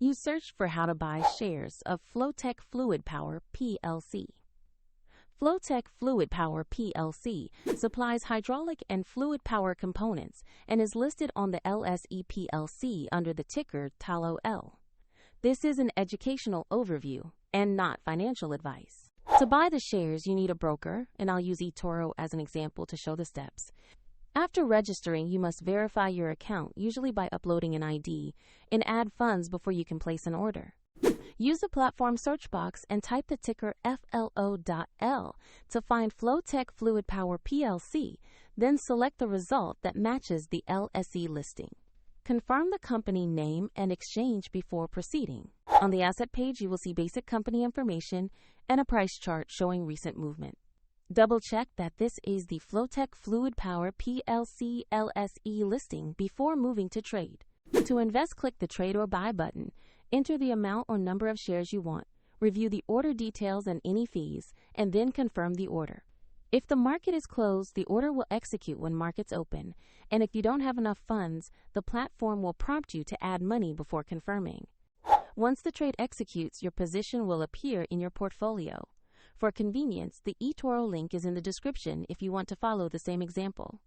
You search for how to buy shares of Flowtech Fluidpower Plc. Flowtech Fluidpower Plc supplies hydraulic and fluid power components and is listed on the LSE PLC under the ticker FLO.L. This is an educational overview and not financial advice. To buy the shares, you need a broker, and I'll use eToro as an example to show the steps. After registering, you must verify your account, usually by uploading an ID, and add funds before you can place an order. Use the platform search box and type the ticker FLO.L to find Flowtech Fluidpower Plc, then select the result that matches the LSE listing. Confirm the company name and exchange before proceeding. On the asset page, you will see basic company information and a price chart showing recent movement. Double-check that this is the Flowtech Fluidpower Plc LSE listing before moving to trade. To invest, click the Trade or Buy button. Enter the amount or number of shares you want. Review the order details and any fees, and then confirm the order. If the market is closed, the order will execute when markets open, and if you don't have enough funds, the platform will prompt you to add money before confirming. Once the trade executes, your position will appear in your portfolio. For convenience, the eToro link is in the description if you want to follow the same example.